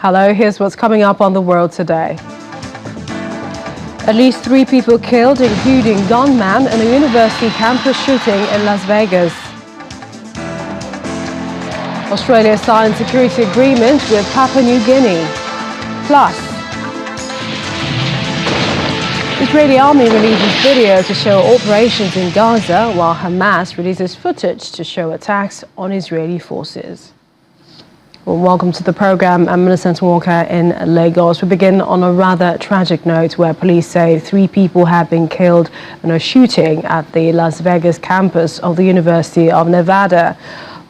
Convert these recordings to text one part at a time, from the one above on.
Hello, here's what's coming up on the world today. At least 3 people killed, including gunman in a university campus shooting in Las Vegas. Australia signed security agreement with Papua New Guinea. Plus, Israeli army releases video to show operations in Gaza, while Hamas releases footage to show attacks on Israeli forces. Well, welcome to the program. I'm Millicent Walker in Lagos. We begin on a rather tragic note where police say 3 people have been killed in a shooting at the Las Vegas campus of the University of Nevada.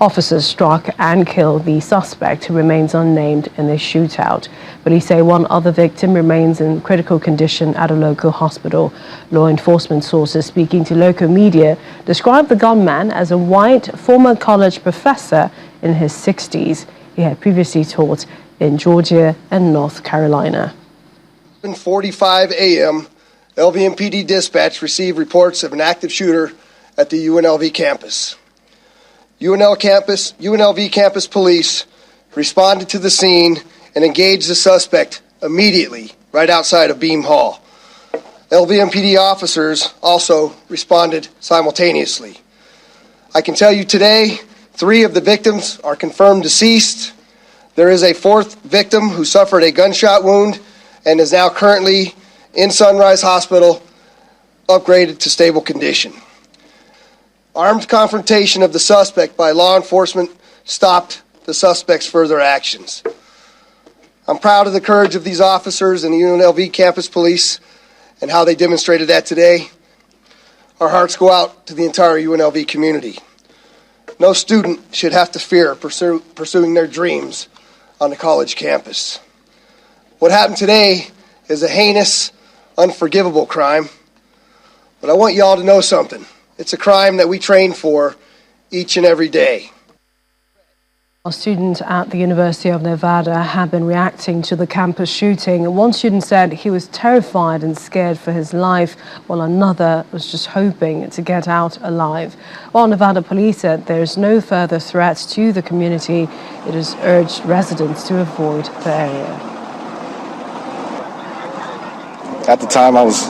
Officers struck and killed the suspect, who remains unnamed in this shootout. Police say 1 other victim remains in critical condition at a local hospital. Law enforcement sources speaking to local media described the gunman as a white former college professor in his 60s. He had previously taught in Georgia and North Carolina. 7:45 a.m., LVMPD dispatch received reports of an active shooter at the UNLV campus. UNLV campus police responded to the scene and engaged the suspect immediately right outside of Beam Hall. LVMPD officers also responded simultaneously. I can tell you today, 3 of the victims are confirmed deceased. There is a 4th victim who suffered a gunshot wound and is now currently in Sunrise Hospital, upgraded to stable condition. Armed confrontation of the suspect by law enforcement stopped the suspect's further actions. I'm proud of the courage of these officers and the UNLV campus police and how they demonstrated that today. Our hearts go out to the entire UNLV community. No student should have to fear pursuing their dreams on the college campus. What happened today is a heinous, unforgivable crime. But I want you all to know something. It's a crime that we train for each and every day. Students at the University of Nevada have been reacting to the campus shooting. One student said he was terrified and scared for his life, while another was just hoping to get out alive. While Nevada police said there is no further threats to the community, it has urged residents to avoid the area. At the time, I was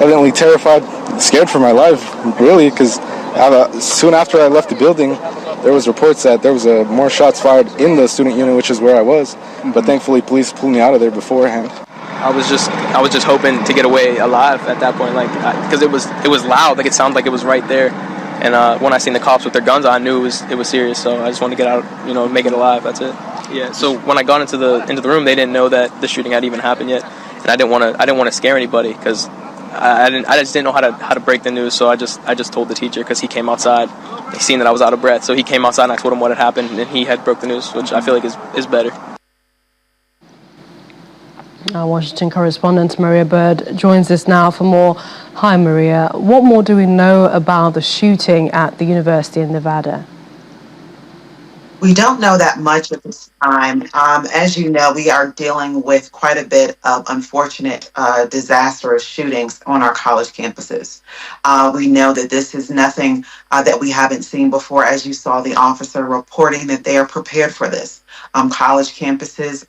evidently terrified, scared for my life, really, because soon after I left the building, there was reports that there was more shots fired in the student unit, which is where I was. But thankfully, police pulled me out of there beforehand. I was just hoping to get away alive at that point, because it was loud, like it sounded like it was right there. And when I seen the cops with their guns, I knew it was serious. So I just wanted to get out, make it alive. That's it. Yeah. So when I got into the room, they didn't know that the shooting had even happened yet, and I didn't want to scare anybody because I just didn't know how to break the news. So I just told the teacher, because he came outside. He seen that I was out of breath, so he came outside and I told him what had happened, and he had broke the news, which I feel like is better. Our Washington correspondent Maria Bird joins us now for more. Hi, Maria. What more do we know about the shooting at the University of Nevada? We don't know that much at this time. As you know, we are dealing with quite a bit of unfortunate, disastrous shootings on our college campuses. We know that this is nothing that we haven't seen before. As you saw, the officer reporting that they are prepared for this. College campuses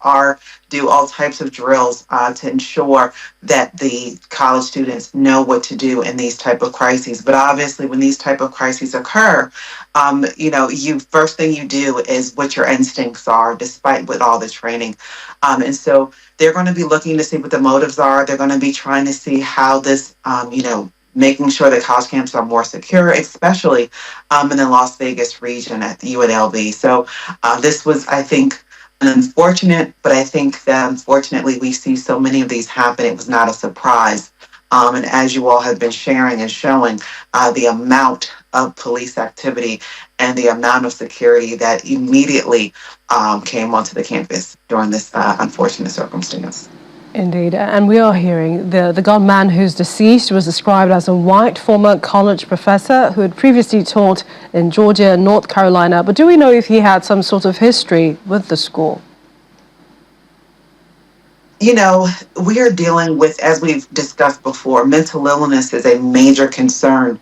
do all types of drills to ensure that the college students know what to do in these type of crises. But obviously, when these type of crises occur, first thing you do is what your instincts are, despite with all the training. And so they're going to be looking to see what the motives are. They're going to be trying to see how this, making sure that college campuses are more secure, especially in the Las Vegas region at the UNLV. So this was, I think, unfortunate, but I think that unfortunately we see so many of these happen. It was not a surprise. And as you all have been sharing and showing, the amount of police activity and the amount of security that immediately came onto the campus during this unfortunate circumstance. Indeed, and we are hearing the gunman who's deceased was described as a white former college professor who had previously taught in Georgia and North Carolina. But do we know if he had some sort of history with the school? You know, we are dealing with, as we've discussed before, mental illness is a major concern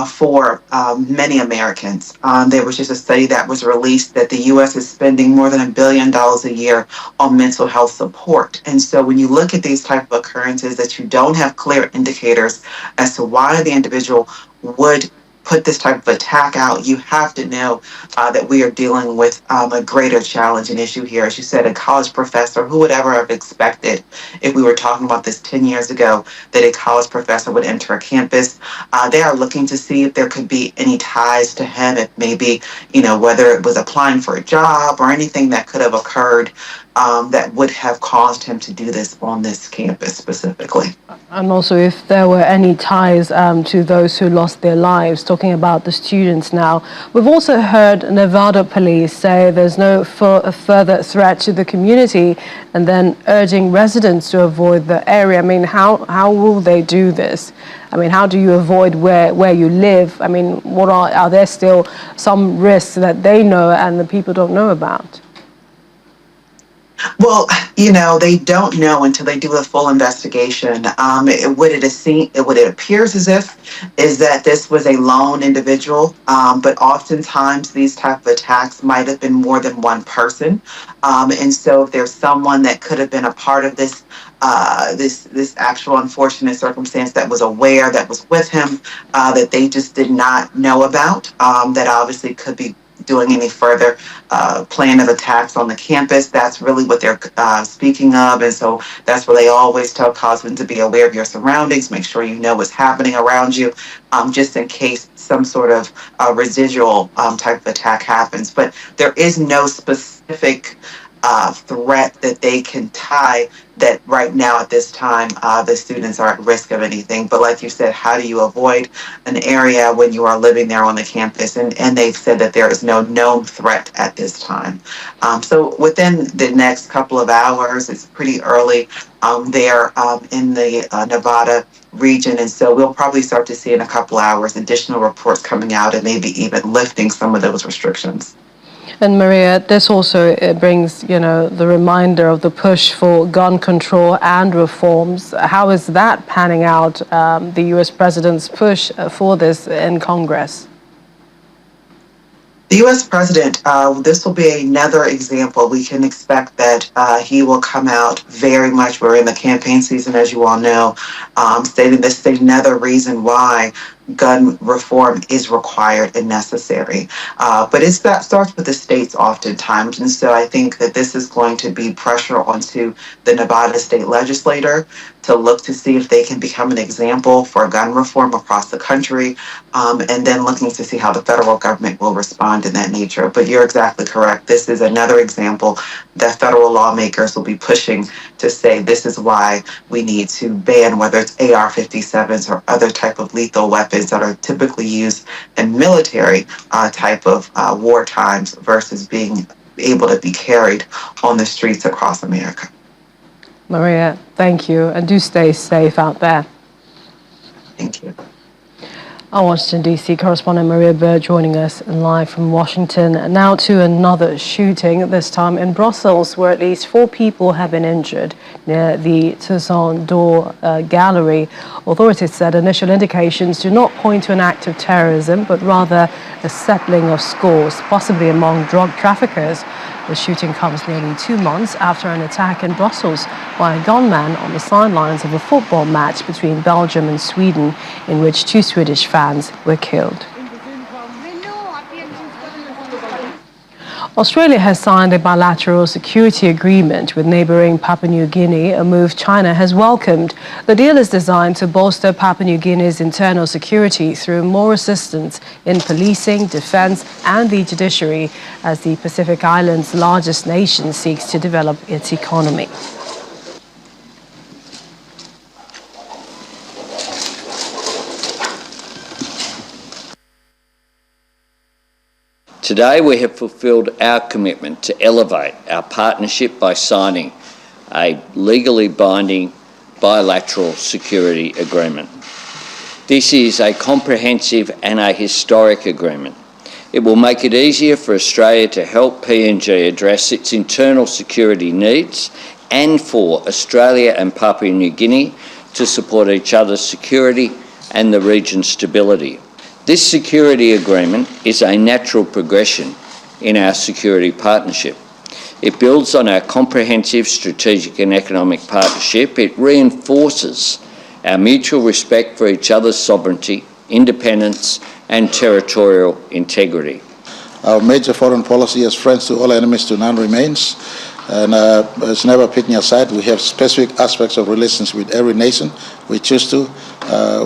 for many Americans. There was just a study that was released that the U.S. is spending more than $1 billion a year on mental health support. And so when you look at these type of occurrences that you don't have clear indicators as to why the individual would put this type of attack out, you have to know that we are dealing with a greater challenge and issue here. As you said, a college professor, who would ever have expected, if we were talking about this 10 years ago, that a college professor would enter a campus? They are looking to see if there could be any ties to him, if maybe, whether it was applying for a job or anything that could have occurred that would have caused him to do this on this campus specifically. And also if there were any ties to those who lost their lives, talking about the students now. We've also heard Nevada police say there's no further threat to the community and then urging residents to avoid the area. I mean, how will they do this? I mean, how do you avoid where you live? I mean, are there still some risks that they know and the people don't know about? Well, they don't know until they do a full investigation. What it appears as if is that this was a lone individual, but oftentimes these type of attacks might have been more than one person. And so if there's someone that could have been a part of this this actual unfortunate circumstance that was aware, that was with him, that they just did not know about, that obviously could be doing any further plan of attacks on the campus. That's really what they're speaking of. And so that's where they always tell collegemen to be aware of your surroundings, make sure you know what's happening around you, just in case some sort of residual type of attack happens. But there is no specific threat that they can tie that right now at this time the students are at risk of anything. But like you said, how do you avoid an area when you are living there on the campus? And they've said that there is no known threat at this time. So within the next couple of hours, it's pretty early there in the Nevada region. And so we'll probably start to see in a couple hours additional reports coming out and maybe even lifting some of those restrictions. And Maria, this also brings, the reminder of the push for gun control and reforms. How is that panning out, the U.S. president's push for this in Congress? The U.S. president, this will be another example. We can expect that he will come out very much, we're in the campaign season, as you all know, stating this is another reason why gun reform is required and necessary. But that starts with the states oftentimes. And so I think that this is going to be pressure onto the Nevada state legislator to look to see if they can become an example for gun reform across the country, and then looking to see how the federal government will respond in that nature. But you're exactly correct. This is another example that federal lawmakers will be pushing to say this is why we need to ban, whether it's AR-57s or other type of lethal weapons that are typically used in military type of war times versus being able to be carried on the streets across America. Maria, thank you, and do stay safe out there. Thank you. Our Washington, D.C. correspondent Maria Bird joining us live from Washington. Now to another shooting, this time in Brussels, where at least 4 people have been injured near the Toussaint d'Or gallery. Authorities said initial indications do not point to an act of terrorism, but rather a settling of scores, possibly among drug traffickers. The shooting comes nearly 2 months after an attack in Brussels by a gunman on the sidelines of a football match between Belgium and Sweden, in which 2 Swedish fans were killed. Australia has signed a bilateral security agreement with neighbouring Papua New Guinea, a move China has welcomed. The deal is designed to bolster Papua New Guinea's internal security through more assistance in policing, defence and the judiciary, as the Pacific Islands' largest nation seeks to develop its economy. Today we have fulfilled our commitment to elevate our partnership by signing a legally binding bilateral security agreement. This is a comprehensive and a historic agreement. It will make it easier for Australia to help PNG address its internal security needs and for Australia and Papua New Guinea to support each other's security and the region's stability. This security agreement is a natural progression in our security partnership. It builds on our comprehensive strategic and economic partnership. It reinforces our mutual respect for each other's sovereignty, independence and territorial integrity. Our major foreign policy as friends to all, enemies to none remains, and it's never picking a side. We have specific aspects of relations with every nation we choose to,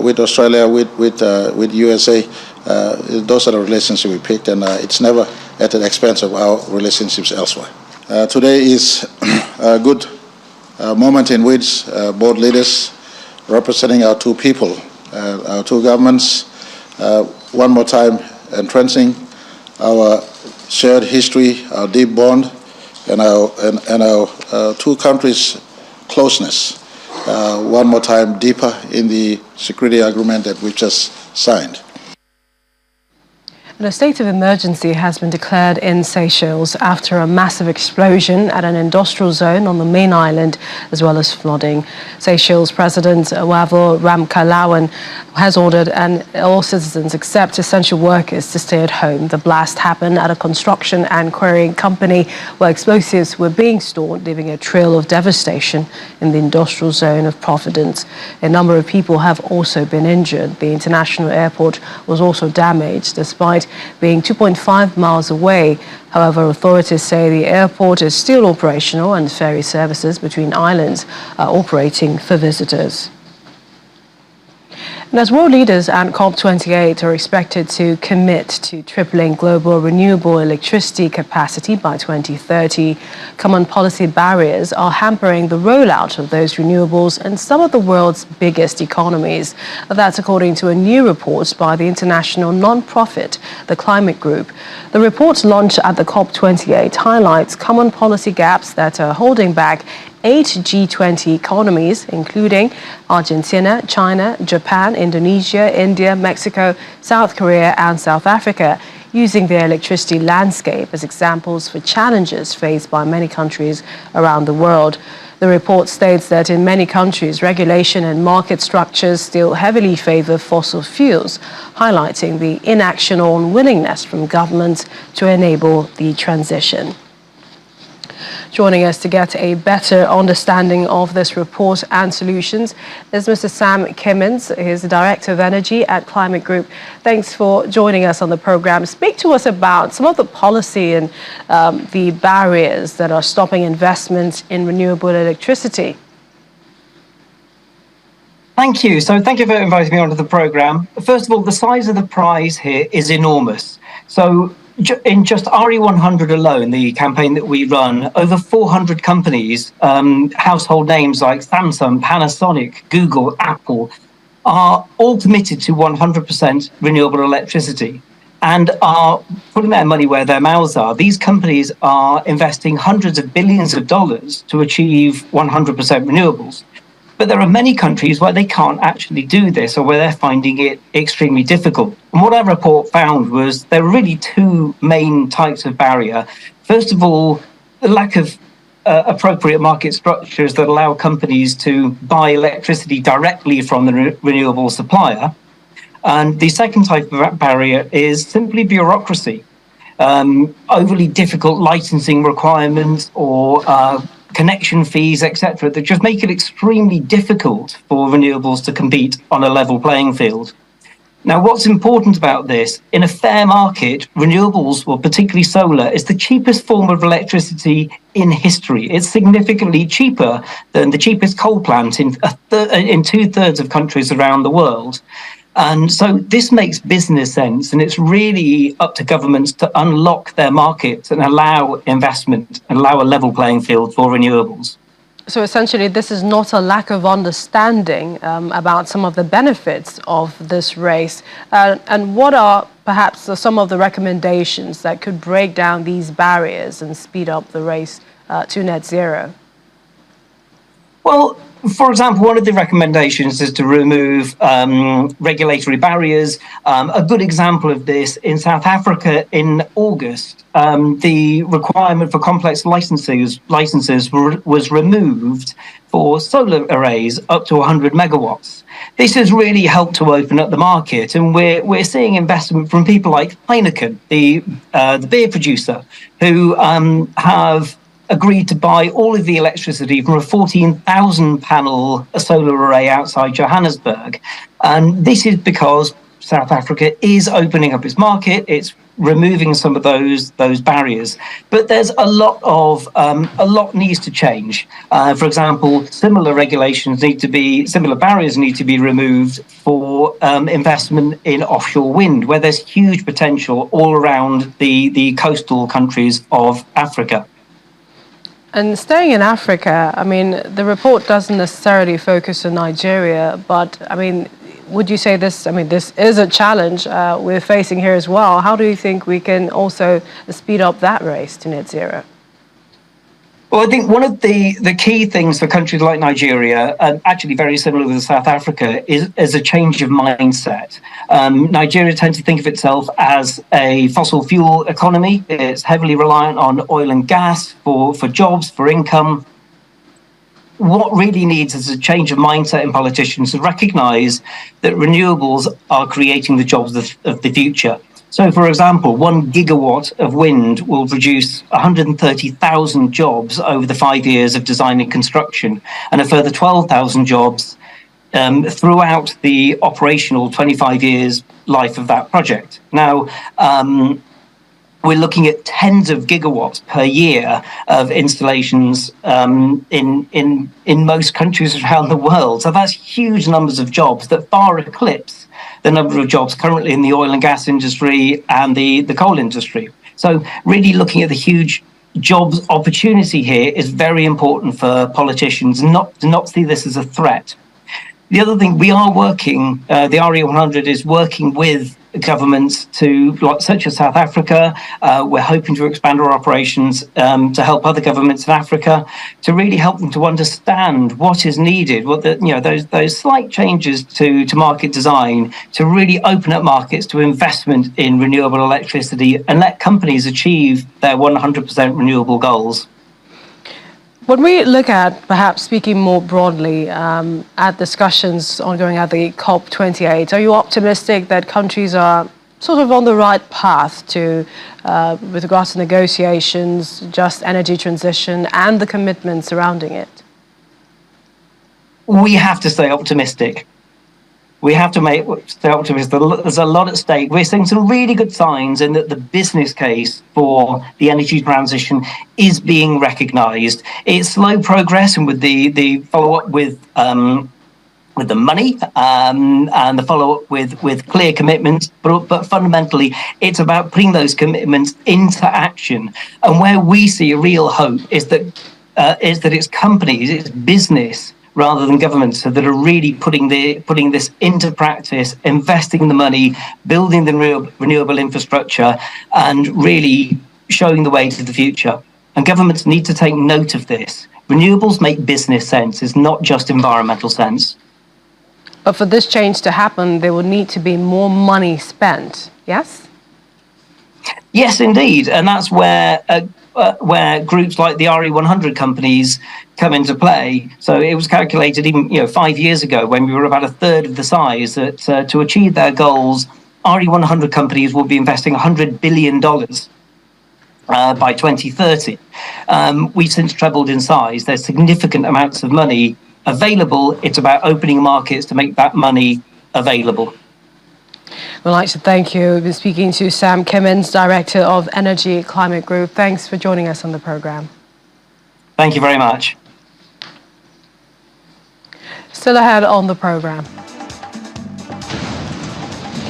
with Australia, with USA. Those are the relationships we picked, and it's never at the expense of our relationships elsewhere. Today is a good moment in which both leaders representing our two people, our two governments, one more time entrenching our shared history, our deep bond, and our two countries' closeness. One more time deeper in the security agreement that we've just signed. A state of emergency has been declared in Seychelles after a massive explosion at an industrial zone on the main island, as well as flooding. Seychelles President Wavo Ramkalawan has ordered all citizens except essential workers to stay at home. The blast happened at a construction and quarrying company where explosives were being stored, leaving a trail of devastation in the industrial zone of Providence. A number of people have also been injured. The international airport was also damaged, despite being 2.5 miles away. However, authorities say the airport is still operational and ferry services between islands are operating for visitors. And as world leaders at COP28 are expected to commit to tripling global renewable electricity capacity by 2030, common policy barriers are hampering the rollout of those renewables in some of the world's biggest economies. That's according to a new report by the international non-profit, the Climate Group. The report launched at the COP28 highlights common policy gaps that are holding back 8 G20 economies, including Argentina, China, Japan, Indonesia, India, Mexico, South Korea and South Africa, using their electricity landscape as examples for challenges faced by many countries around the world. The report states that in many countries, regulation and market structures still heavily favor fossil fuels, highlighting the inaction or unwillingness from governments to enable the transition. Joining us to get a better understanding of this report and solutions is Mr. Sam Kimmons. He's the Director of Energy at Climate Group. Thanks for joining us on the program. Speak to us about some of the policy and the barriers that are stopping investment in renewable electricity. Thank you. So thank you for inviting me onto the program. First of all, the size of the prize here is enormous. So in just RE100 alone, the campaign that we run, over 400 companies, household names like Samsung, Panasonic, Google, Apple, are all committed to 100% renewable electricity and are putting their money where their mouths are. These companies are investing hundreds of billions of dollars to achieve 100% renewables. But there are many countries where they can't actually do this or where they're finding it extremely difficult. And what our report found was there are really two main types of barrier. First of all, the lack of appropriate market structures that allow companies to buy electricity directly from the renewable supplier. And the second type of barrier is simply bureaucracy. Overly difficult licensing requirements or connection fees, etc., that just make it extremely difficult for renewables to compete on a level playing field. Now, what's important about this, in a fair market, renewables, well, particularly solar, is the cheapest form of electricity in history. It's significantly cheaper than the cheapest coal plant in 2/3 of countries around the world. And so this makes business sense, and it's really up to governments to unlock their markets and allow investment and allow a level playing field for renewables. So essentially, this is not a lack of understanding about some of the benefits of this race. And what are perhaps some of the recommendations that could break down these barriers and speed up the race to net zero? Well, For example, one of the recommendations is to remove regulatory barriers. A good example of this in South Africa in August, the requirement for complex licenses was removed for solar arrays up to 100 megawatts. This has really helped to open up the market, and we're seeing investment from people like Heineken, the beer producer, who have agreed to buy all of the electricity from a 14,000 panel solar array outside Johannesburg. And this is because South Africa is opening up its market. It's removing some of those barriers. But there's a lot needs to change. For example, similar barriers need to be removed for investment in offshore wind, where there's huge potential all around the coastal countries of Africa. And staying in Africa, I mean, the report doesn't necessarily focus on Nigeria, but I mean, would you say this is a challenge we're facing here as well? How do you think we can also speed up that race to net zero? Well, I think one of the key things for countries like Nigeria, and actually very similar with South Africa, is a change of mindset. Nigeria tends to think of itself as a fossil fuel economy. It's heavily reliant on oil and gas for jobs, for income. What really needs is a change of mindset in politicians to recognise that renewables are creating the jobs of the future. So, for example, 1 gigawatt of wind will produce 130,000 jobs over the 5 years of design and construction, and a further 12,000 jobs throughout the operational 25 years life of that project. Now, we're looking at tens of gigawatts per year of installations in most countries around the world. So that's huge numbers of jobs that far eclipse the number of jobs currently in the oil and gas industry and the coal industry. So really looking at the huge jobs opportunity here is very important for politicians not to not see this as a threat. The other thing, we are working, the RE100 is working with governments such as South Africa. We're hoping to expand our operations to help other governments in Africa, to really help them to understand what is needed, those slight changes to market design, to really open up markets to investment in renewable electricity and let companies achieve their 100% renewable goals. When we look at, perhaps speaking more broadly, at discussions ongoing at the COP28, are you optimistic that countries are sort of on the right path to, with regards to negotiations, just energy transition and the commitments surrounding it? We have to stay optimistic. We have to stay optimistic. There's a lot at stake. We're seeing some really good signs in that the business case for the energy transition is being recognised. It's slow progress, and with the follow-up with the money and the follow-up with clear commitments, but fundamentally, it's about putting those commitments into action. And where we see a real hope is that it's companies, it's business, rather than governments, so that are really putting this into practice, investing the money, building the renewable infrastructure, and really showing the way to the future. And governments need to take note of this. Renewables make business sense, it's not just environmental sense. But for this change to happen, there will need to be more money spent, yes? Yes, indeed. And that's where groups like the RE100 companies come into play. So it was calculated even 5 years ago, when we were about a third of the size, that to achieve their goals, RE100 companies will be investing $100 billion by 2030. We've since trebled in size. There's significant amounts of money available. It's about opening markets to make that money available. We'd like to thank you. We've been speaking to Sam Kimmons, Director of Energy Climate Group. Thanks for joining us on the programme. Thank you very much. Still ahead on the programme.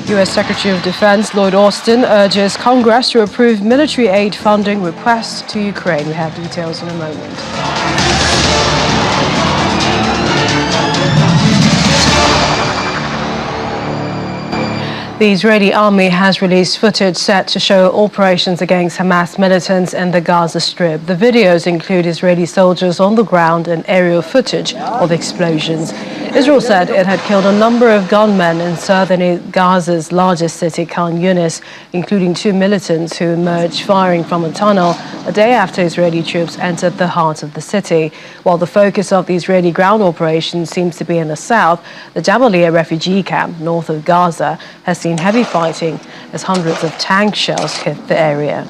U.S. Secretary of Defense Lloyd Austin urges Congress to approve military aid funding requests to Ukraine. We have details in a moment. The Israeli army has released footage set to show operations against Hamas militants in the Gaza Strip. The videos include Israeli soldiers on the ground and aerial footage of explosions. Israel said it had killed a number of gunmen in southern Gaza's largest city, Khan Yunis, including 2 militants who emerged firing from a tunnel a day after Israeli troops entered the heart of the city. While the focus of the Israeli ground operation seems to be in the south, the Jabalia refugee camp north of Gaza has seen heavy fighting as hundreds of tank shells hit the area.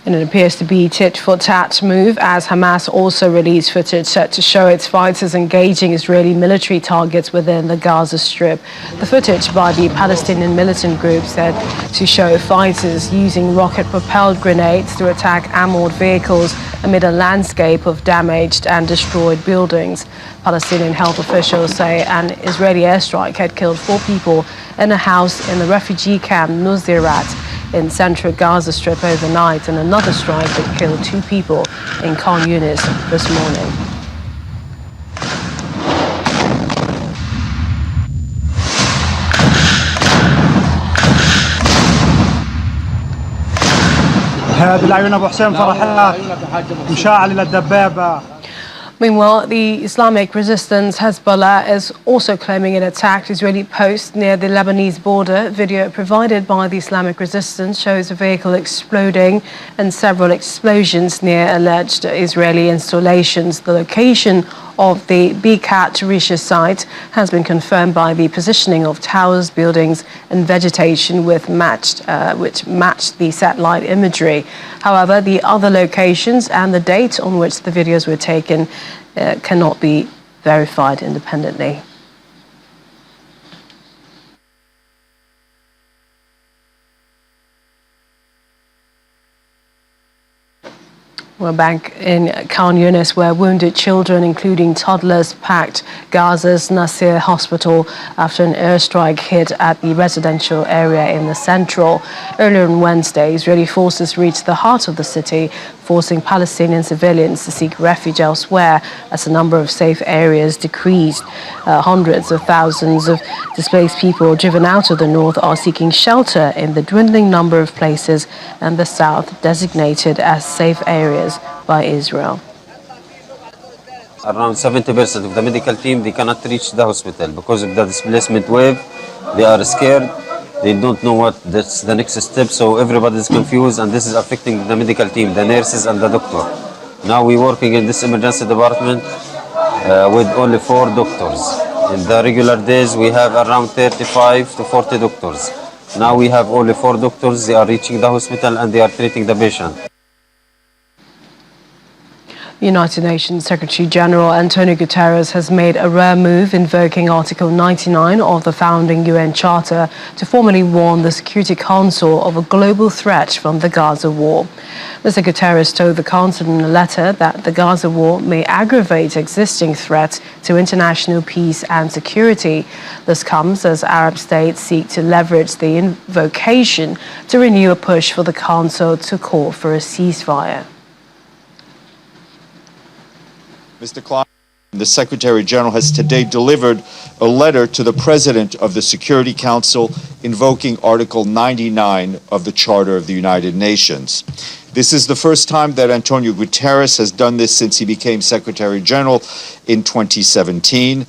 And it appears to be tit-for-tat move as Hamas also released footage set to show its fighters engaging Israeli military targets within the Gaza Strip. The footage by the Palestinian militant group said to show fighters using rocket-propelled grenades to attack armored vehicles amid a landscape of damaged and destroyed buildings. Palestinian health officials say an Israeli airstrike had killed 4 people in a house in the refugee camp Nuseirat in central Gaza Strip overnight, and another strike that killed 2 people in Khan Yunis this morning. بالعيون ابو حسين فرحات مشاعل الى الدبابه. Meanwhile, the Islamic resistance Hezbollah is also claiming it attacked Israeli posts near the Lebanese border. Video provided by the Islamic resistance shows a vehicle exploding and several explosions near alleged Israeli installations. The location of the Bikat Risha site has been confirmed by the positioning of towers, buildings and vegetation which matched the satellite imagery. However, the other locations and the date on which the videos were taken cannot be verified independently. We're back in Khan Yunis, where wounded children, including toddlers, packed Gaza's Nasser hospital after an airstrike hit at the residential area in the central. Earlier on Wednesday, Israeli forces reached the heart of the city, forcing Palestinian civilians to seek refuge elsewhere as the number of safe areas decreased. Hundreds of thousands of displaced people driven out of the north are seeking shelter in the dwindling number of places in the south designated as safe areas by Israel. Around 70% of the medical team, they cannot reach the hospital because of the displacement wave. They are scared. They don't know what that's the next step, so everybody is confused, and this is affecting the medical team, the nurses and the doctor. Now we're working in this emergency department with only 4 doctors. In the regular days, we have around 35 to 40 doctors. Now we have only 4 doctors. They are reaching the hospital and they are treating the patient. United Nations Secretary General Antonio Guterres has made a rare move, invoking Article 99 of the founding UN Charter to formally warn the Security Council of a global threat from the Gaza war. Mr. Guterres told the Council in a letter that the Gaza war may aggravate existing threats to international peace and security. This comes as Arab states seek to leverage the invocation to renew a push for the Council to call for a ceasefire. Mr. Klein, the Secretary General has today delivered a letter to the President of the Security Council invoking Article 99 of the Charter of the United Nations. This is the first time that Antonio Guterres has done this since he became Secretary General in 2017.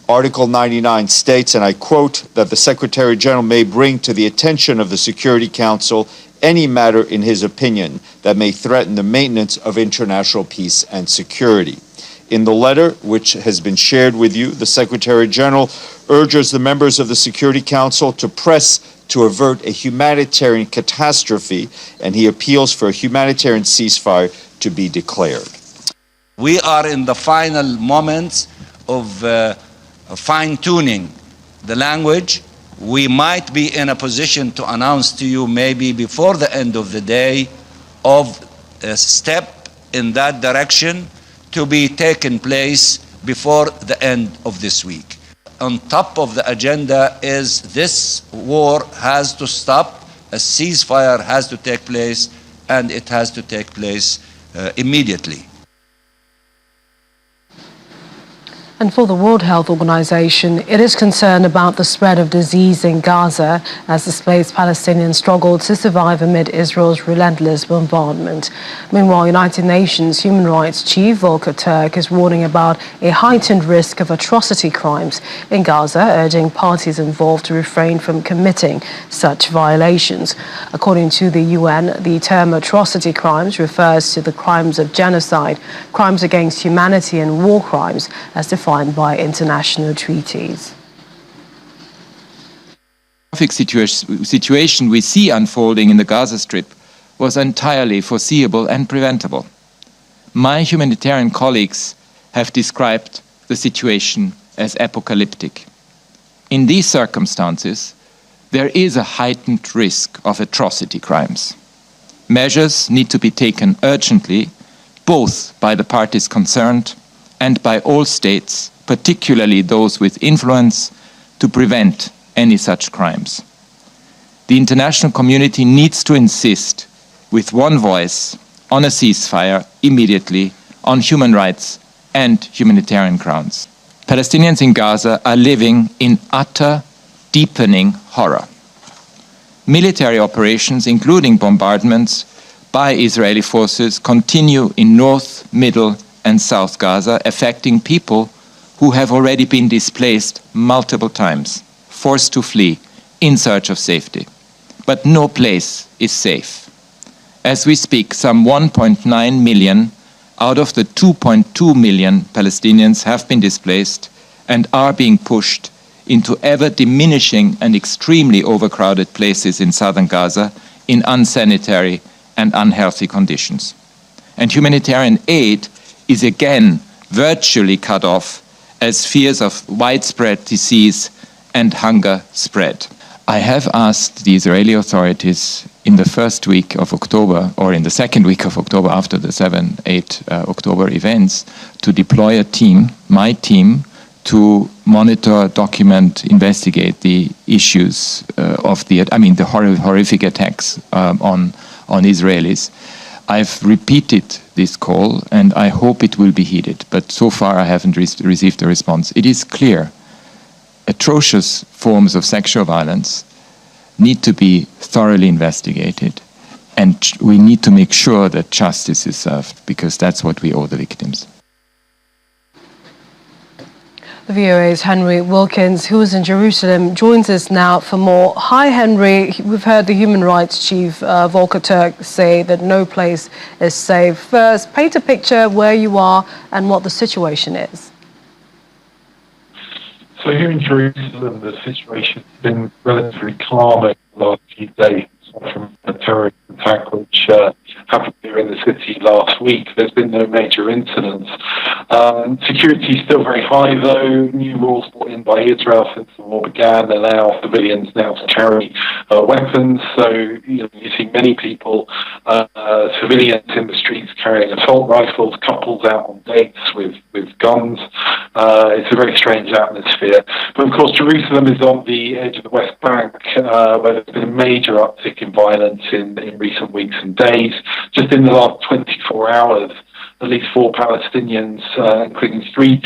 Article 99 states, and I quote, that the Secretary General may bring to the attention of the Security Council any matter in his opinion that may threaten the maintenance of international peace and security. In the letter, which has been shared with you, the Secretary General urges the members of the Security Council to press to avert a humanitarian catastrophe, and he appeals for a humanitarian ceasefire to be declared. We are in the final moments of fine-tuning the language. We might be in a position to announce to you maybe before the end of the day of a step in that direction to be taken place before the end of this week. On top of the agenda is this war has to stop, a ceasefire has to take place, and it has to take place immediately. And for the World Health Organization, it is concerned about the spread of disease in Gaza as displaced Palestinians struggle to survive amid Israel's relentless bombardment. Meanwhile, United Nations Human Rights Chief Volker Turk is warning about a heightened risk of atrocity crimes in Gaza, urging parties involved to refrain from committing such violations. According to the UN, the term atrocity crimes refers to the crimes of genocide, crimes against humanity and war crimes as defined by international treaties. The situation we see unfolding in the Gaza Strip was entirely foreseeable and preventable. My humanitarian colleagues have described the situation as apocalyptic. In these circumstances, there is a heightened risk of atrocity crimes. Measures need to be taken urgently, both by the parties concerned and by all states, particularly those with influence, to prevent any such crimes. The international community needs to insist with one voice on a ceasefire immediately on human rights and humanitarian grounds. Palestinians in Gaza are living in utter, deepening horror. Military operations, including bombardments by Israeli forces, continue in North, Middle, and South Gaza, affecting people who have already been displaced multiple times, forced to flee in search of safety. But no place is safe. As we speak, some 1.9 million out of the 2.2 million Palestinians have been displaced and are being pushed into ever-diminishing and extremely overcrowded places in southern Gaza in unsanitary and unhealthy conditions. And humanitarian aid is again virtually cut off as fears of widespread disease and hunger spread. I have asked the Israeli authorities in the first week of October, or in the second week of October after the 7-8 October events, to deploy a team, my team, to monitor, document, investigate the issues of the horrific attacks on Israelis. I've repeated this call, and I hope it will be heeded. But so far, I haven't received a response. It is clear atrocious forms of sexual violence need to be thoroughly investigated, and we need to make sure that justice is served, because that's what we owe the victims. The VOA's Henry Wilkins, who is in Jerusalem, joins us now for more. Hi, Henry. We've heard the Human Rights Chief, Volker Turk, say that no place is safe. First, paint a picture where you are and what the situation is. So here in Jerusalem, the situation's been relatively calm over the last few days from a terrorist attack which happened here in the city last week. There's been no major incidents. Security is still very high, though. New rules brought in by Israel since the war began allow civilians now to carry weapons. So you see many people, civilians in the streets carrying assault rifles, couples out on dates with guns. It's a very strange atmosphere. But of course, Jerusalem is on the edge of the West Bank, where there's been a major uptick in violence in recent weeks and days. Just in the last 24 hours, at least 4 Palestinians, including 3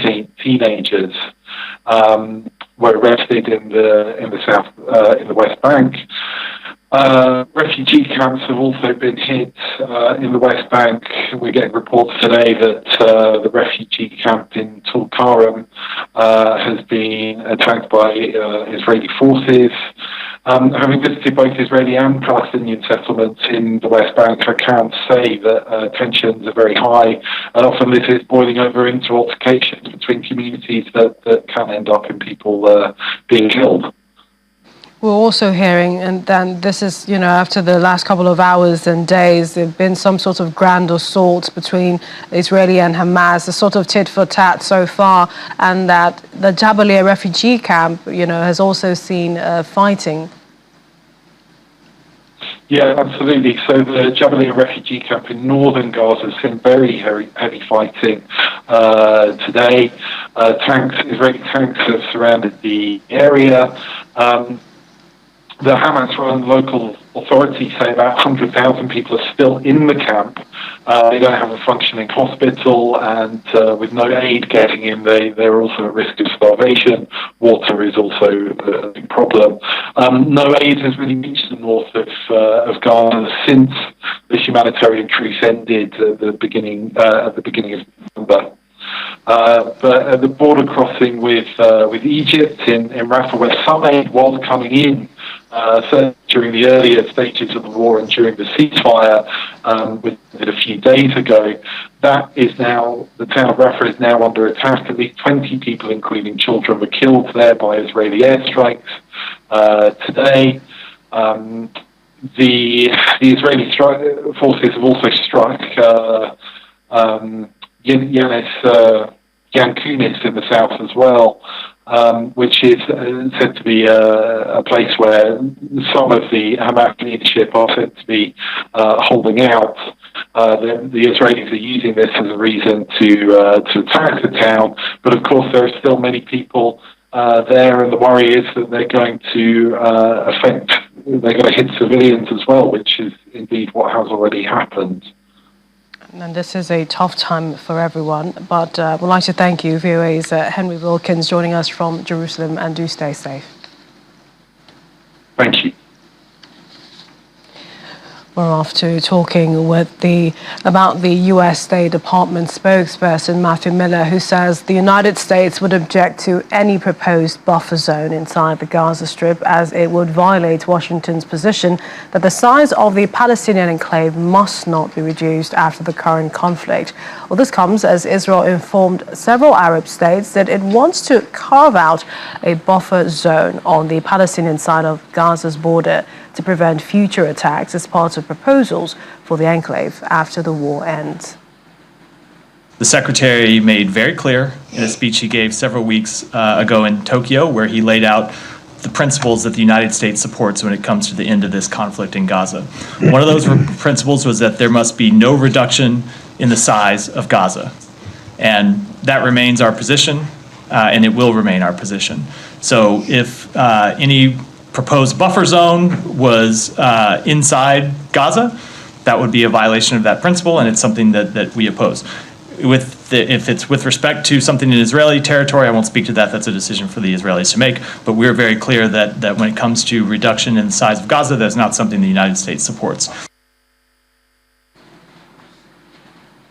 teenagers, were arrested in the West Bank. Refugee camps have also been hit in the West Bank. We're getting reports today that the refugee camp in Tulkarem has been attacked by Israeli forces. Having visited both Israeli and Palestinian settlements in the West Bank, I can say that tensions are very high, and often this is boiling over into altercations between communities that can end up in people being killed. We're also hearing, and then this is, after the last couple of hours and days, there have been some sort of grand assaults between Israeli and Hamas, a sort of tit for tat so far, and that the Jabalia refugee camp, has also seen fighting. Yeah, absolutely. So the Jabalia refugee camp in northern Gaza has seen very heavy fighting today. Israeli tanks have surrounded the area. The Hamas-run local authorities say about 100,000 people are still in the camp. They don't have a functioning hospital, and with no aid getting in, they're also at risk of starvation. Water is also a big problem. No aid has really reached the north of Gaza since this humanitarian truce ended at the beginning of November. But at the border crossing with Egypt in Rafah, where some aid was coming in, certainly during the earlier stages of the war and during the ceasefire, a few days ago, that is now, the town of Rafah is now under attack. At least 20 people, including children, were killed there by Israeli airstrikes today. The Israeli forces have also struck Yan Kunis in the south as well, which is said to be a place where some of the Hamas leadership are said to be holding out. The Israelis are using this as a reason to attack the town, but of course there are still many people there, and the worry is that they're going to hit civilians as well, which is indeed what has already happened. And this is a tough time for everyone, but we'd like to thank you, VOA's Henry Wilkins, joining us from Jerusalem, and do stay safe. Thank you. We're off to talking about the U.S. State Department spokesperson Matthew Miller, who says the United States would object to any proposed buffer zone inside the Gaza Strip, as it would violate Washington's position that the size of the Palestinian enclave must not be reduced after the current conflict. Well, this comes as Israel informed several Arab states that it wants to carve out a buffer zone on the Palestinian side of Gaza's border to prevent future attacks as part of proposals for the enclave after the war ends. The Secretary made very clear in a speech he gave several weeks ago in Tokyo, where he laid out the principles that the United States supports when it comes to the end of this conflict in Gaza. One of those principles was that there must be no reduction in the size of Gaza. And that remains our position, and it will remain our position. So if any proposed buffer zone was inside Gaza, that would be a violation of that principle, and it's something that we oppose. If it's with respect to something in Israeli territory, I won't speak to that. That's a decision for the Israelis to make. But we're very clear that when it comes to reduction in the size of Gaza, that's not something the United States supports.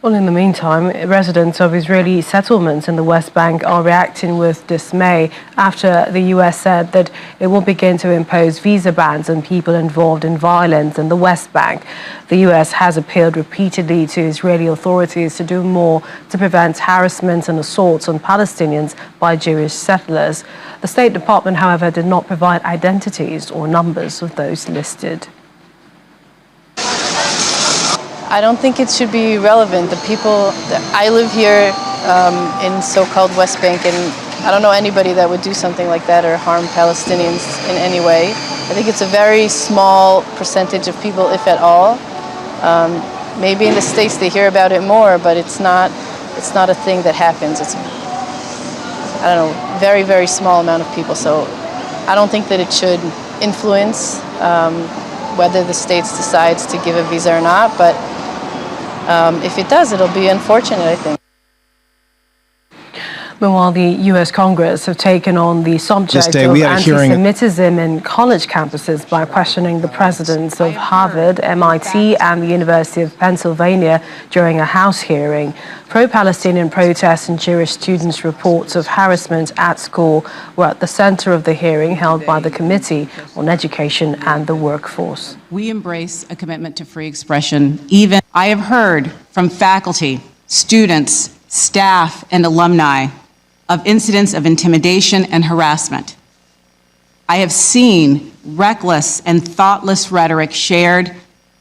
Well, in the meantime, residents of Israeli settlements in the West Bank are reacting with dismay after the U.S. said that it will begin to impose visa bans on people involved in violence in the West Bank. The U.S. has appealed repeatedly to Israeli authorities to do more to prevent harassment and assaults on Palestinians by Jewish settlers. The State Department, however, did not provide identities or numbers of those listed. I don't think it should be relevant. I live here in so-called West Bank, and I don't know anybody that would do something like that or harm Palestinians in any way. I think it's a very small percentage of people, if at all. Maybe in the States they hear about it more, but it's not a thing that happens. It's, I don't know, very, very small amount of people. So I don't think that it should influence whether the States decides to give a visa or not, but if it does, it'll be unfortunate, I think. Meanwhile, the U.S. Congress have taken on the subject of anti-Semitism in college campuses by questioning the presidents of Harvard, MIT, and the University of Pennsylvania during a House hearing. Pro-Palestinian protests and Jewish students' reports of harassment at school were at the center of the hearing held by the Committee on Education and the Workforce. We embrace a commitment to free expression. Even I have heard from faculty, students, staff, and alumni of incidents of intimidation and harassment. I have seen reckless and thoughtless rhetoric shared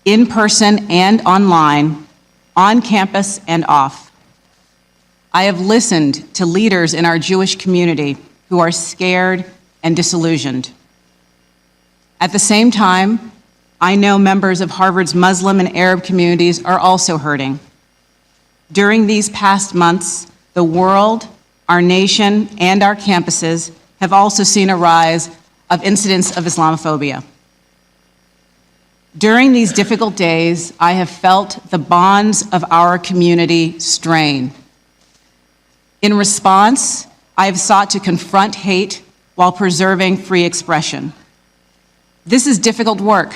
in person and online, on campus and off. I have listened to leaders in our Jewish community who are scared and disillusioned. At the same time, I know members of Harvard's Muslim and Arab communities are also hurting. During these past months, the world, our nation and our campuses have also seen a rise of incidents of Islamophobia. During these difficult days, I have felt the bonds of our community strain. In response, I have sought to confront hate while preserving free expression. This is difficult work,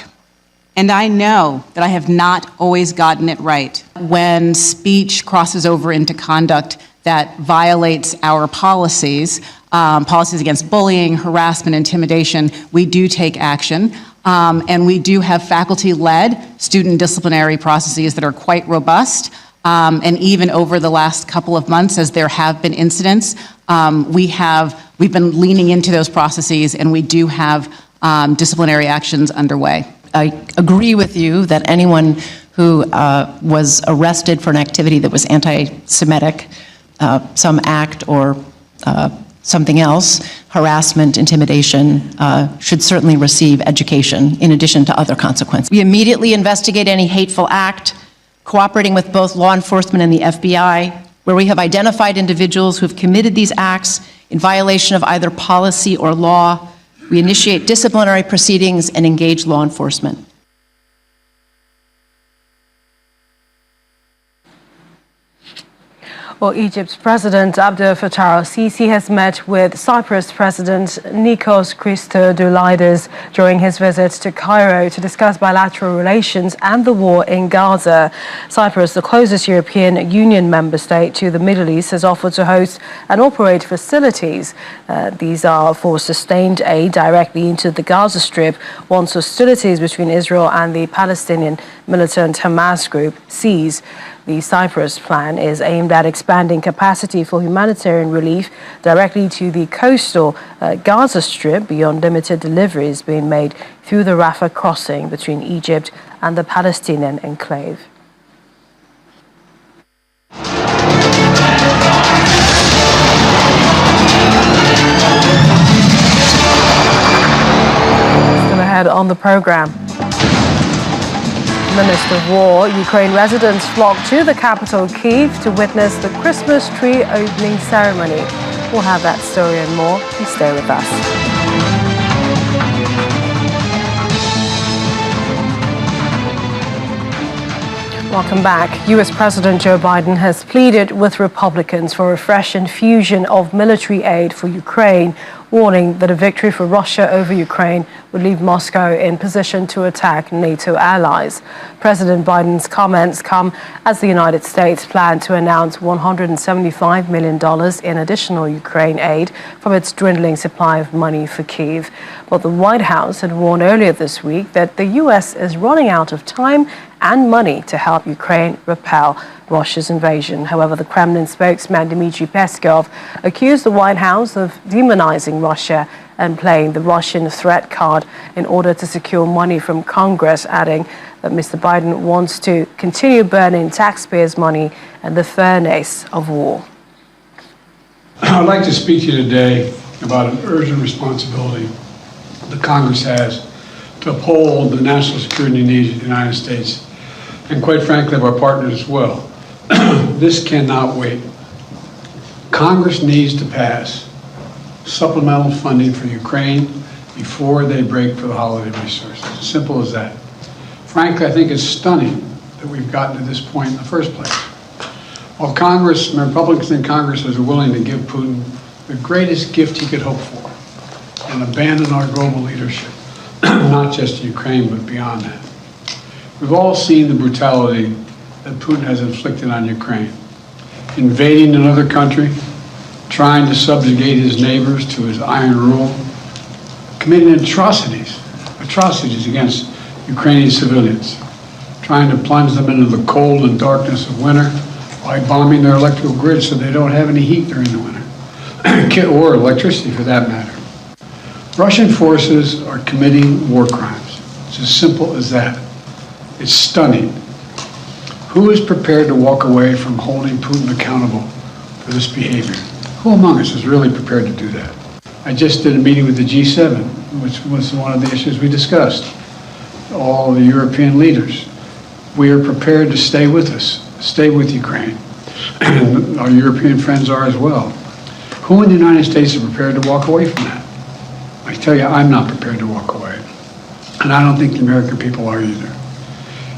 and I know that I have not always gotten it right. When speech crosses over into conduct that violates our policies, policies against bullying, harassment, intimidation, we do take action. And we do have faculty-led student disciplinary processes that are quite robust. And even over the last couple of months, as there have been incidents, we've been leaning into those processes, and we do have disciplinary actions underway. I agree with you that anyone who was arrested for an activity that was anti-Semitic, some act or something else, harassment, intimidation, should certainly receive education in addition to other consequences. We immediately investigate any hateful act, cooperating with both law enforcement and the FBI, where we have identified individuals who have committed these acts in violation of either policy or law. We initiate disciplinary proceedings and engage law enforcement. Well, Egypt's President Abdel Fattah al-Sisi has met with Cyprus President Nikos Christodoulidis during his visit to Cairo to discuss bilateral relations and the war in Gaza. Cyprus, the closest European Union member state to the Middle East, has offered to host and operate facilities. These are for sustained aid directly into the Gaza Strip once hostilities between Israel and the Palestinian militant Hamas group cease. The Cyprus plan is aimed at expanding capacity for humanitarian relief directly to the coastal Gaza Strip beyond limited deliveries being made through the Rafah crossing between Egypt and the Palestinian enclave. Still ahead on the program. Minister of War, Ukraine residents flocked to the capital, Kyiv, to witness the Christmas tree opening ceremony. We'll have that story and more. Please stay with us. Welcome back. U.S. President Joe Biden has pleaded with Republicans for a fresh infusion of military aid for Ukraine, warning that a victory for Russia over Ukraine would leave Moscow in position to attack NATO allies. President Biden's comments come as the United States planned to announce $175 million in additional Ukraine aid from its dwindling supply of money for Kyiv. But the White House had warned earlier this week that the U.S. is running out of time and money to help Ukraine repel Russia's invasion. However, the Kremlin spokesman Dmitry Peskov accused the White House of demonizing Russia and playing the Russian threat card in order to secure money from Congress, adding that Mr. Biden wants to continue burning taxpayers' money and the furnace of war. I'd like to speak to you today about an urgent responsibility the Congress has to uphold the national security needs of the United States and, quite frankly, of our partners as well. This cannot wait. Congress needs to pass supplemental funding for Ukraine before they break for the holiday resources. Simple as that. Frankly, I think it's stunning that we've gotten to this point in the first place. While Congress, Republicans in Congress are willing to give Putin the greatest gift he could hope for and abandon our global leadership, not just Ukraine, but beyond that. We've all seen the brutality that Putin has inflicted on Ukraine, invading another country, trying to subjugate his neighbors to his iron rule, committing atrocities against Ukrainian civilians, trying to plunge them into the cold and darkness of winter by bombing their electrical grid so they don't have any heat during the winter, or electricity for that matter. Russian forces are committing war crimes. It's as simple as that. It's stunning. Who is prepared to walk away from holding Putin accountable for this behavior? Who among us is really prepared to do that? I just did a meeting with the G7, which was one of the issues we discussed. All the European leaders. We are prepared to stay with us, stay with Ukraine. And our European friends are as well. Who in the United States is prepared to walk away from that? I tell you, I'm not prepared to walk away. And I don't think the American people are either.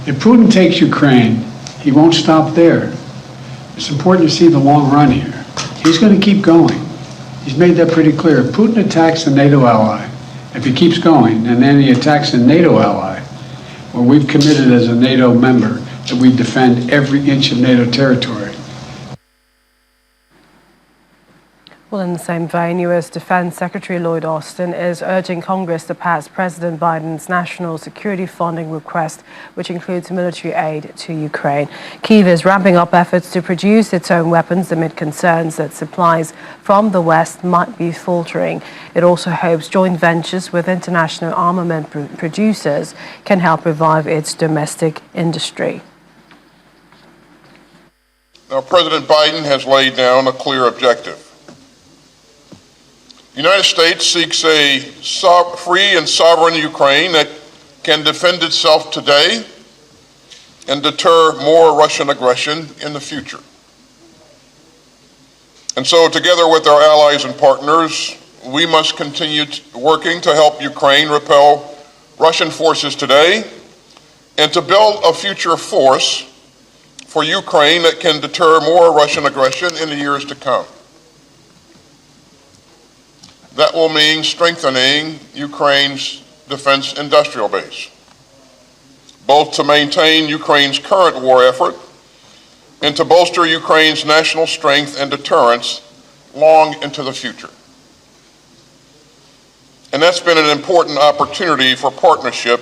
If Putin takes Ukraine, he won't stop there. It's important to see the long run here. He's going to keep going. He's made that pretty clear. If Putin attacks a NATO ally, if he keeps going, and then he attacks a NATO ally, where we've committed as a NATO member that we defend every inch of NATO territory. Well, in the same vein, U.S. Defense Secretary Lloyd is urging Congress to pass President Biden's national security funding request, which includes military aid to Ukraine. Kyiv is ramping up efforts to produce its own weapons amid concerns that supplies from the West might be faltering. It also hopes joint ventures with international armament producers can help revive its domestic industry. Now, President Biden has laid down a clear objective. The United States seeks a free and sovereign Ukraine that can defend itself today and deter more Russian aggression in the future. And so, together with our allies and partners, we must continue working to help Ukraine repel Russian forces today and to build a future force for Ukraine that can deter more Russian aggression in the years to come. That will mean strengthening Ukraine's defense industrial base, both to maintain Ukraine's current war effort and to bolster Ukraine's national strength and deterrence long into the future. And that's been an important opportunity for partnership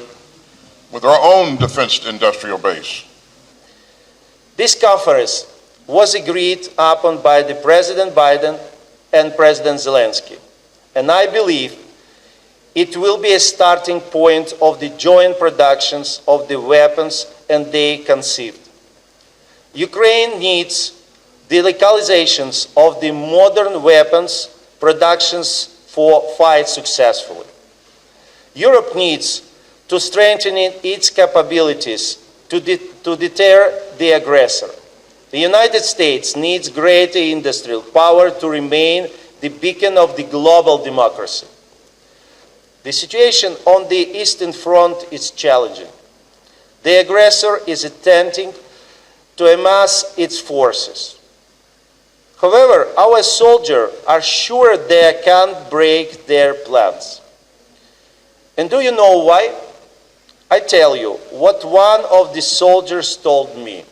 with our own defense industrial base. This conference was agreed upon by the President Biden and President Zelensky. And I believe it will be a starting point of the joint productions of the weapons and they conceived. Ukraine needs the localizations of the modern weapons productions for fight successfully. Europe needs to strengthen its capabilities to deter the aggressor. The United States needs greater industrial power to remain the beacon of the global democracy. The situation on the Eastern Front is challenging. The aggressor is attempting to amass its forces. However, our soldiers are sure they can't break their plans. And do you know why? I tell you what one of the soldiers told me.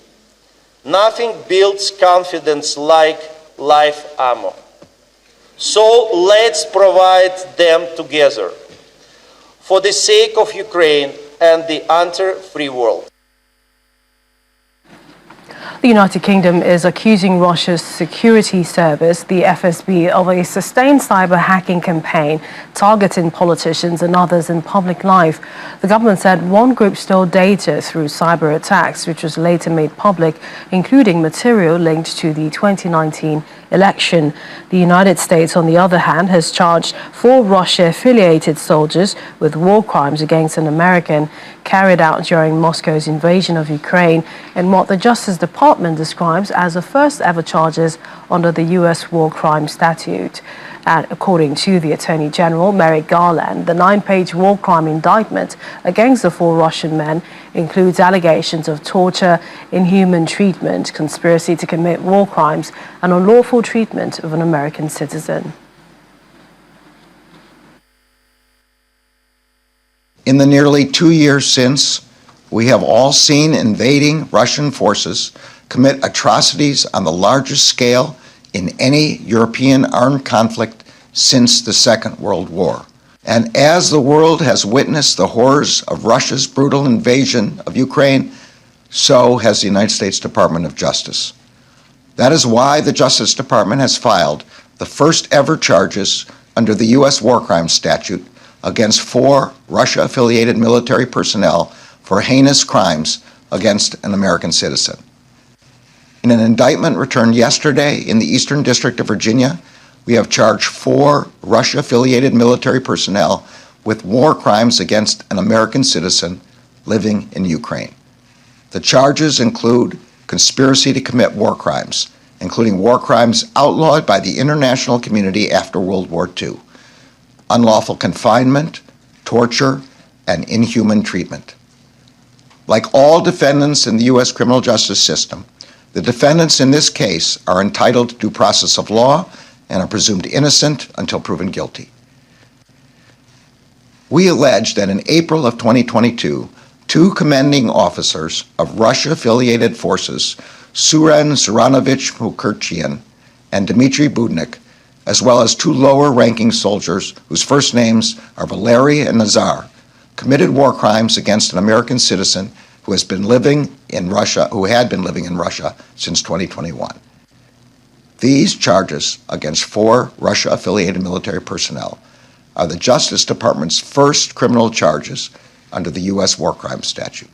Nothing builds confidence like live ammo. So let's provide them together for the sake of Ukraine and the entire free world. The United Kingdom is accusing Russia's security service, the FSB, of a sustained cyber hacking campaign targeting politicians and others in public life. The government said one group stole data through cyber attacks, which was later made public, including material linked to the 2019 election. The United States, on the other hand, has charged 4 Russia-affiliated soldiers with war crimes against an American carried out during Moscow's invasion of Ukraine in what the Justice Department describes as the first ever charges under the U.S. War Crimes Statute. And according to the Attorney General, Merrick Garland, the 9-page war crime indictment against the 4 Russian men includes allegations of torture, inhuman treatment, conspiracy to commit war crimes, and unlawful treatment of an American citizen. In the nearly 2 years since, we have all seen invading Russian forces commit atrocities on the largest scale in any European armed conflict since the Second World War. And as the world has witnessed the horrors of Russia's brutal invasion of Ukraine, so has the United States Department of Justice. That is why the Justice Department has filed the first ever charges under the U.S. War Crimes Statute against 4 Russia-affiliated military personnel for heinous crimes against an American citizen. In an indictment returned yesterday in the Eastern District of Virginia, we have charged 4 Russia-affiliated military personnel with war crimes against an American citizen living in Ukraine. The charges include conspiracy to commit war crimes including war crimes outlawed by the international community after World War II, unlawful confinement, torture, and inhuman treatment. Like all defendants in the U.S. criminal justice system, the defendants in this case are entitled to due process of law and are presumed innocent until proven guilty. We allege that in April of 2022, two commanding officers of Russia-affiliated forces, Suren Zuranovich Mukherjian and Dmitry Budnik, as well as two lower-ranking soldiers whose first names are Valery and Nazar, committed war crimes against an American citizen who had been living in Russia since 2021. These charges against four Russia-affiliated military personnel are the Justice Department's first criminal charges under the U.S. war crimes statute.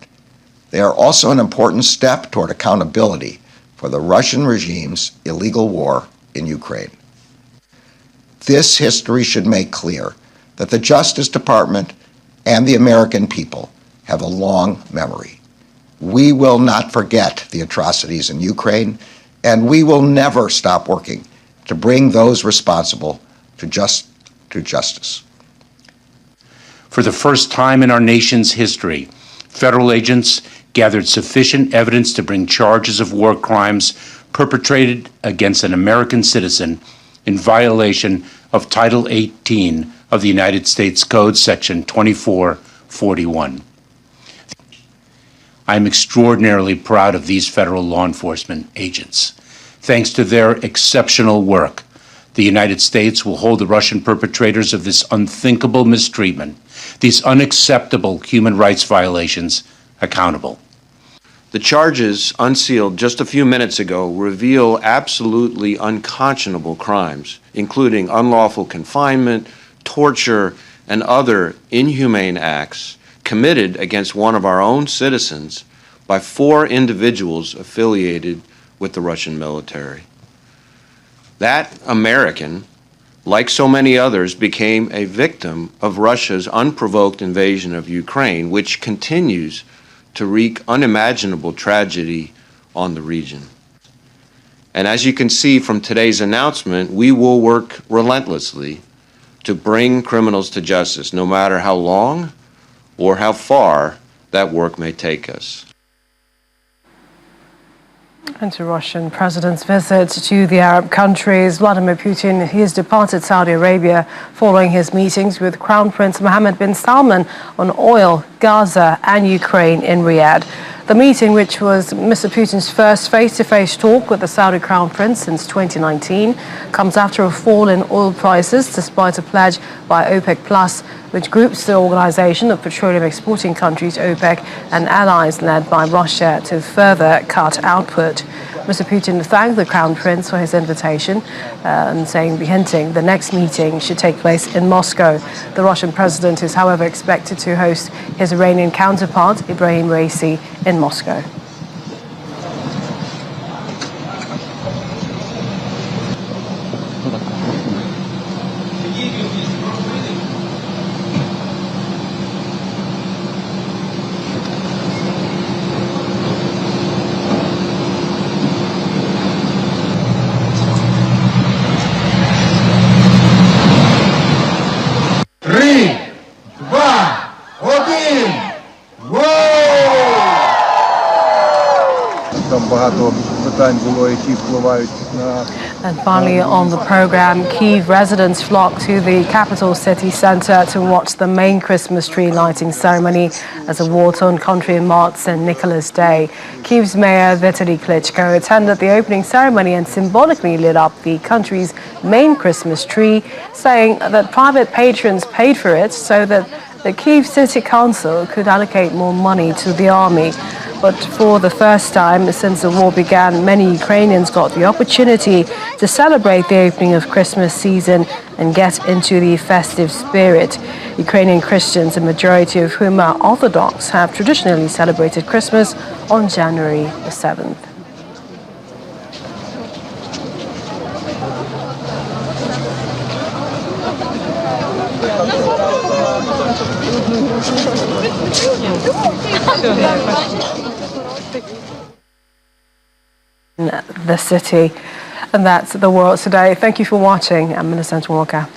They are also an important step toward accountability for the Russian regime's illegal war in Ukraine. This history should make clear that the Justice Department and the American people have a long memory. We will not forget the atrocities in Ukraine, and we will never stop working to bring those responsible to justice. For the first time in our nation's history, federal agents gathered sufficient evidence to bring charges of war crimes perpetrated against an American citizen in violation of Title 18 of the United States Code, Section 2441. I'm extraordinarily proud of these federal law enforcement agents. Thanks to their exceptional work, the United States will hold the Russian perpetrators of this unthinkable mistreatment, these unacceptable human rights violations, accountable. The charges, unsealed just a few minutes ago, reveal absolutely unconscionable crimes, including unlawful confinement, torture, and other inhumane acts committed against one of our own citizens by four individuals affiliated with the Russian military. That American, like so many others, became a victim of Russia's unprovoked invasion of Ukraine, which continues to wreak unimaginable tragedy on the region. And as you can see from today's announcement, we will work relentlessly to bring criminals to justice, no matter how long or how far that work may take us. And to Russian President's visit to the Arab countries, Vladimir Putin has departed Saudi Arabia following his meetings with Crown Prince Mohammed bin Salman on oil, Gaza and Ukraine in Riyadh. The meeting, which was Mr. Putin's first face-to-face talk with the Saudi Crown Prince since 2019, comes after a fall in oil prices despite a pledge by OPEC+, which groups the organization of petroleum exporting countries OPEC and allies led by Russia to further cut output. Mr. Putin thanked the Crown Prince for his invitation and hinting the next meeting should take place in Moscow. The Russian president is, however, expected to host his Iranian counterpart, Ibrahim Raisi, in Moscow. And finally on the program, Kyiv residents flocked to the capital city centre to watch the main Christmas tree lighting ceremony as a war-torn country marks St. Nicholas Day. Kyiv's mayor Vitaly Klitschko attended the opening ceremony and symbolically lit up the country's main Christmas tree, saying that private patrons paid for it so that the Kyiv City Council could allocate more money to the army. But for the first time since the war began, many Ukrainians got the opportunity to celebrate the opening of Christmas season and get into the festive spirit. Ukrainian Christians, a majority of whom are Orthodox, have traditionally celebrated Christmas on January the 7th. the city. And that's the world today. Thank you for watching. I'm Millicent Walker.